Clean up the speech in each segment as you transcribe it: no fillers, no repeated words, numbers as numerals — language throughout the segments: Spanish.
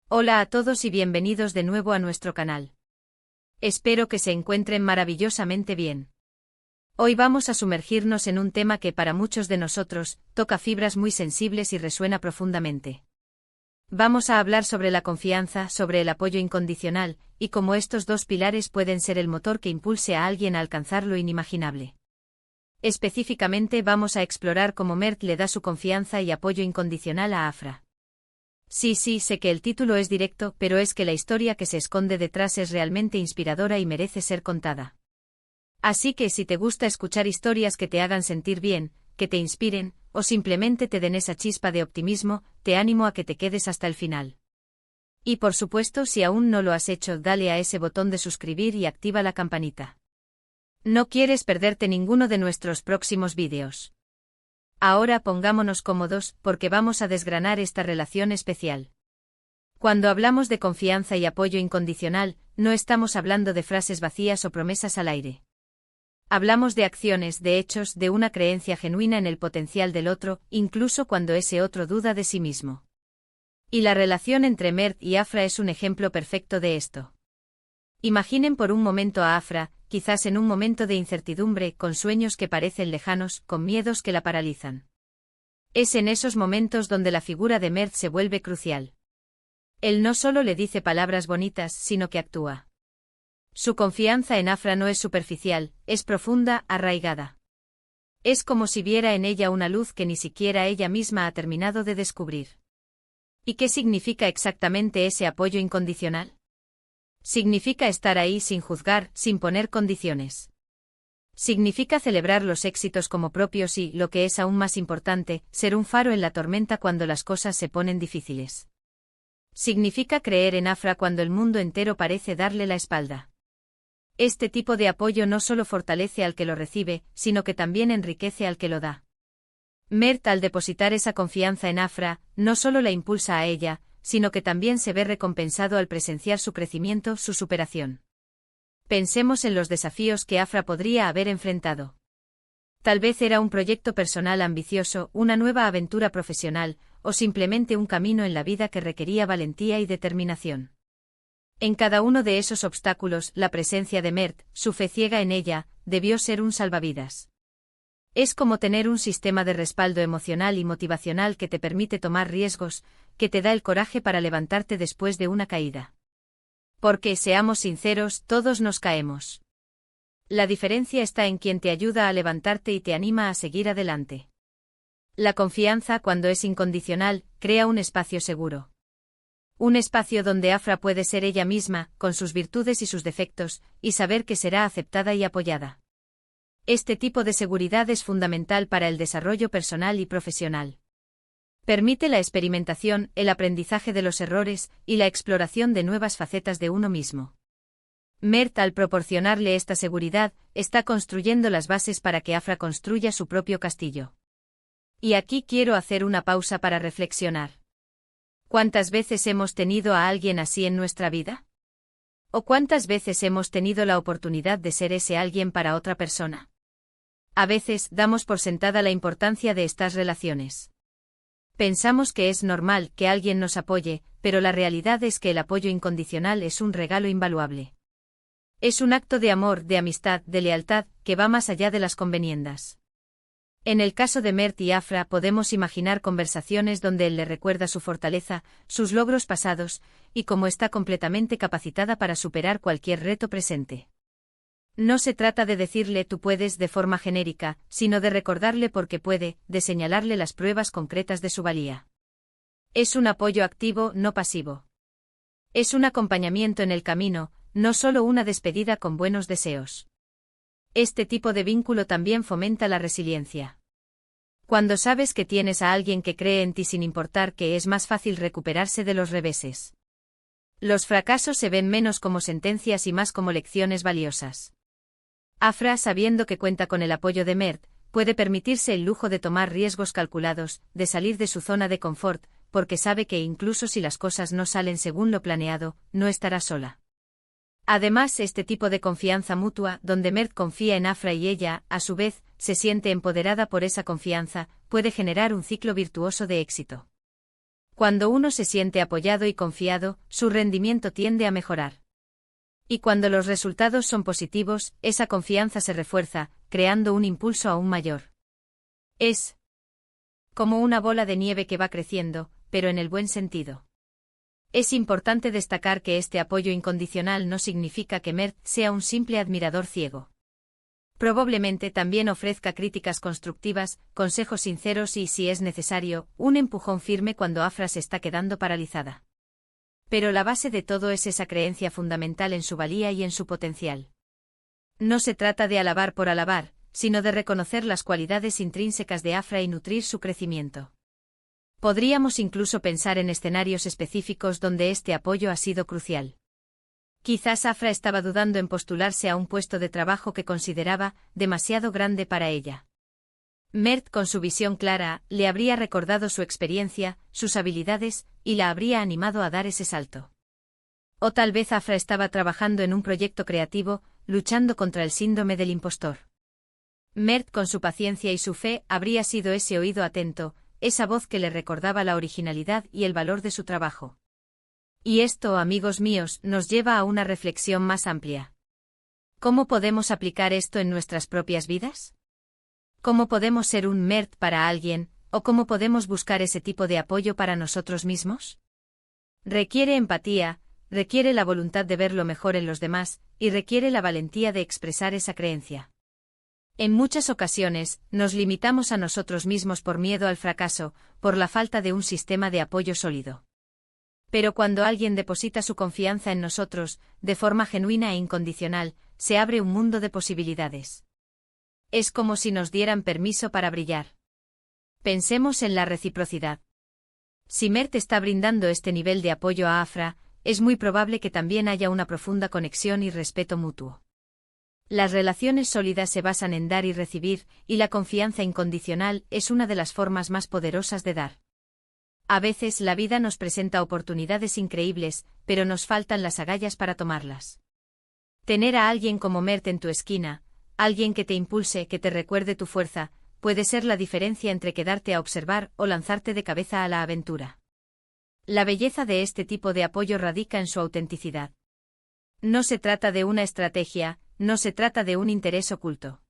Hola a todos y bienvenidos de nuevo a nuestro canal. Espero que se encuentren maravillosamente bien. Hoy vamos a sumergirnos en un tema que para muchos de nosotros toca fibras muy sensibles y resuena profundamente. Vamos a hablar sobre la confianza, sobre el apoyo incondicional, y cómo estos dos pilares pueden ser el motor que impulse a alguien a alcanzar lo inimaginable. Específicamente vamos a explorar cómo Mert le da su confianza y apoyo incondicional a Afra. Sí, sé que el título es directo, pero es que la historia que se esconde detrás es realmente inspiradora y merece ser contada. Así que si te gusta escuchar historias que te hagan sentir bien, que te inspiren, o simplemente te den esa chispa de optimismo, te animo a que te quedes hasta el final. Y por supuesto, si aún no lo has hecho, dale a ese botón de suscribir y activa la campanita. No quieres perderte ninguno de nuestros próximos vídeos. Ahora pongámonos cómodos, porque vamos a desgranar esta relación especial. Cuando hablamos de confianza y apoyo incondicional, no estamos hablando de frases vacías o promesas al aire. Hablamos de acciones, de hechos, de una creencia genuina en el potencial del otro, incluso cuando ese otro duda de sí mismo. Y la relación entre Mert y Afra es un ejemplo perfecto de esto. Imaginen por un momento a Afra, quizás en un momento de incertidumbre, con sueños que parecen lejanos, con miedos que la paralizan. Es en esos momentos donde la figura de Mert se vuelve crucial. Él no solo le dice palabras bonitas, sino que actúa. Su confianza en Afra no es superficial, es profunda, arraigada. Es como si viera en ella una luz que ni siquiera ella misma ha terminado de descubrir. ¿Y qué significa exactamente ese apoyo incondicional? Significa estar ahí sin juzgar, sin poner condiciones. Significa celebrar los éxitos como propios y, lo que es aún más importante, ser un faro en la tormenta cuando las cosas se ponen difíciles. Significa creer en Afra cuando el mundo entero parece darle la espalda. Este tipo de apoyo no solo fortalece al que lo recibe, sino que también enriquece al que lo da. Mert, al depositar esa confianza en Afra, no solo la impulsa a ella, sino que también se ve recompensado al presenciar su crecimiento, su superación. Pensemos en los desafíos que Afra podría haber enfrentado. Tal vez era un proyecto personal ambicioso, una nueva aventura profesional, o simplemente un camino en la vida que requería valentía y determinación. En cada uno de esos obstáculos, la presencia de Mert, su fe ciega en ella, debió ser un salvavidas. Es como tener un sistema de respaldo emocional y motivacional que te permite tomar riesgos, que te da el coraje para levantarte después de una caída. Porque, seamos sinceros, todos nos caemos. La diferencia está en quien te ayuda a levantarte y te anima a seguir adelante. La confianza, cuando es incondicional, crea un espacio seguro. Un espacio donde Afra puede ser ella misma, con sus virtudes y sus defectos, y saber que será aceptada y apoyada. Este tipo de seguridad es fundamental para el desarrollo personal y profesional. Permite la experimentación, el aprendizaje de los errores, y la exploración de nuevas facetas de uno mismo. Mert, al proporcionarle esta seguridad, está construyendo las bases para que Afra construya su propio castillo. Y aquí quiero hacer una pausa para reflexionar. ¿Cuántas veces hemos tenido a alguien así en nuestra vida? ¿O cuántas veces hemos tenido la oportunidad de ser ese alguien para otra persona? A veces, damos por sentada la importancia de estas relaciones. Pensamos que es normal que alguien nos apoye, pero la realidad es que el apoyo incondicional es un regalo invaluable. Es un acto de amor, de amistad, de lealtad, que va más allá de las conveniendas. En el caso de Mert y Afra podemos imaginar conversaciones donde él le recuerda su fortaleza, sus logros pasados, y cómo está completamente capacitada para superar cualquier reto presente. No se trata de decirle tú puedes de forma genérica, sino de recordarle por qué puede, de señalarle las pruebas concretas de su valía. Es un apoyo activo, no pasivo. Es un acompañamiento en el camino, no solo una despedida con buenos deseos. Este tipo de vínculo también fomenta la resiliencia. Cuando sabes que tienes a alguien que cree en ti sin importar que es más fácil recuperarse de los reveses. Los fracasos se ven menos como sentencias y más como lecciones valiosas. Afra, sabiendo que cuenta con el apoyo de Mert, puede permitirse el lujo de tomar riesgos calculados, de salir de su zona de confort, porque sabe que incluso si las cosas no salen según lo planeado, no estará sola. Además, este tipo de confianza mutua, donde Mert confía en Afra y ella, a su vez, se siente empoderada por esa confianza, puede generar un ciclo virtuoso de éxito. Cuando uno se siente apoyado y confiado, su rendimiento tiende a mejorar. Y cuando los resultados son positivos, esa confianza se refuerza, creando un impulso aún mayor. Es como una bola de nieve que va creciendo, pero en el buen sentido. Es importante destacar que este apoyo incondicional no significa que Mert sea un simple admirador ciego. Probablemente también ofrezca críticas constructivas, consejos sinceros y, si es necesario, un empujón firme cuando Afra se está quedando paralizada. Pero la base de todo es esa creencia fundamental en su valía y en su potencial. No se trata de alabar por alabar, sino de reconocer las cualidades intrínsecas de Afra y nutrir su crecimiento. Podríamos incluso pensar en escenarios específicos donde este apoyo ha sido crucial. Quizás Afra estaba dudando en postularse a un puesto de trabajo que consideraba demasiado grande para ella. Mert, con su visión clara, le habría recordado su experiencia, sus habilidades, y la habría animado a dar ese salto. O tal vez Afra estaba trabajando en un proyecto creativo, luchando contra el síndrome del impostor. Mert, con su paciencia y su fe, habría sido ese oído atento, esa voz que le recordaba la originalidad y el valor de su trabajo. Y esto, amigos míos, nos lleva a una reflexión más amplia. ¿Cómo podemos aplicar esto en nuestras propias vidas? ¿Cómo podemos ser un Mert para alguien, o cómo podemos buscar ese tipo de apoyo para nosotros mismos? Requiere empatía, requiere la voluntad de ver lo mejor en los demás, y requiere la valentía de expresar esa creencia. En muchas ocasiones, nos limitamos a nosotros mismos por miedo al fracaso, por la falta de un sistema de apoyo sólido. Pero cuando alguien deposita su confianza en nosotros, de forma genuina e incondicional, se abre un mundo de posibilidades. Es como si nos dieran permiso para brillar. Pensemos en la reciprocidad. Si Mert está brindando este nivel de apoyo a Afra, es muy probable que también haya una profunda conexión y respeto mutuo. Las relaciones sólidas se basan en dar y recibir, y la confianza incondicional es una de las formas más poderosas de dar. A veces la vida nos presenta oportunidades increíbles, pero nos faltan las agallas para tomarlas. Tener a alguien como Mert en tu esquina, alguien que te impulse, que te recuerde tu fuerza, puede ser la diferencia entre quedarte a observar o lanzarte de cabeza a la aventura. La belleza de este tipo de apoyo radica en su autenticidad. No se trata de una estrategia, no se trata de un interés oculto.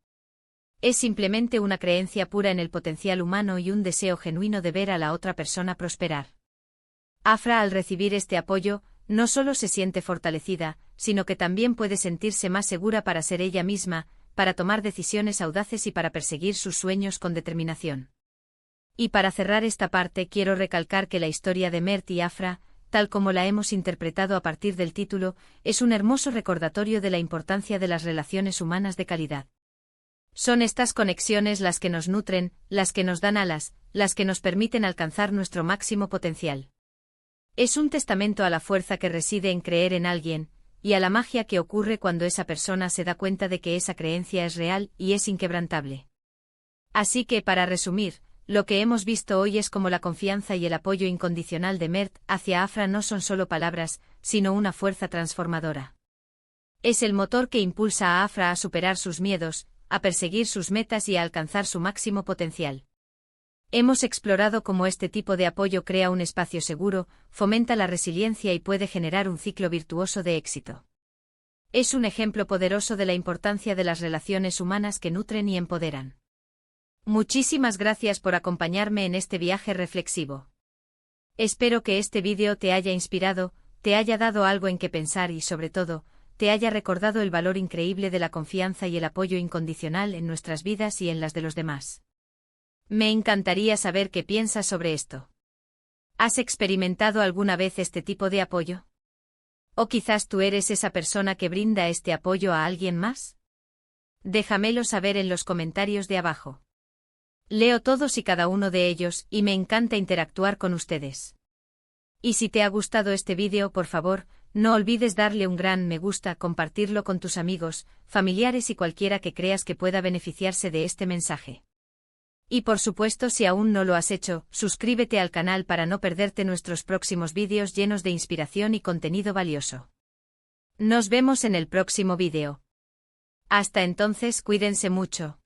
Es simplemente una creencia pura en el potencial humano y un deseo genuino de ver a la otra persona prosperar. Afra, al recibir este apoyo, no solo se siente fortalecida, sino que también puede sentirse más segura para ser ella misma, para tomar decisiones audaces y para perseguir sus sueños con determinación. Y para cerrar esta parte quiero recalcar que la historia de Mert y Afra, tal como la hemos interpretado a partir del título, es un hermoso recordatorio de la importancia de las relaciones humanas de calidad. Son estas conexiones las que nos nutren, las que nos dan alas, las que nos permiten alcanzar nuestro máximo potencial. Es un testamento a la fuerza que reside en creer en alguien, y a la magia que ocurre cuando esa persona se da cuenta de que esa creencia es real y es inquebrantable. Así que, para resumir, lo que hemos visto hoy es cómo la confianza y el apoyo incondicional de Mert hacia Afra no son solo palabras, sino una fuerza transformadora. Es el motor que impulsa a Afra a superar sus miedos, a perseguir sus metas y a alcanzar su máximo potencial. Hemos explorado cómo este tipo de apoyo crea un espacio seguro, fomenta la resiliencia y puede generar un ciclo virtuoso de éxito. Es un ejemplo poderoso de la importancia de las relaciones humanas que nutren y empoderan. Muchísimas gracias por acompañarme en este viaje reflexivo. Espero que este vídeo te haya inspirado, te haya dado algo en que pensar y, sobre todo, te haya recordado el valor increíble de la confianza y el apoyo incondicional en nuestras vidas y en las de los demás. Me encantaría saber qué piensas sobre esto. ¿Has experimentado alguna vez este tipo de apoyo? ¿O quizás tú eres esa persona que brinda este apoyo a alguien más? Déjamelo saber en los comentarios de abajo. Leo todos y cada uno de ellos y me encanta interactuar con ustedes. Y si te ha gustado este vídeo, por favor, no olvides darle un gran me gusta, compartirlo con tus amigos, familiares y cualquiera que creas que pueda beneficiarse de este mensaje. Y por supuesto, si aún no lo has hecho, suscríbete al canal para no perderte nuestros próximos vídeos llenos de inspiración y contenido valioso. Nos vemos en el próximo vídeo. Hasta entonces, cuídense mucho.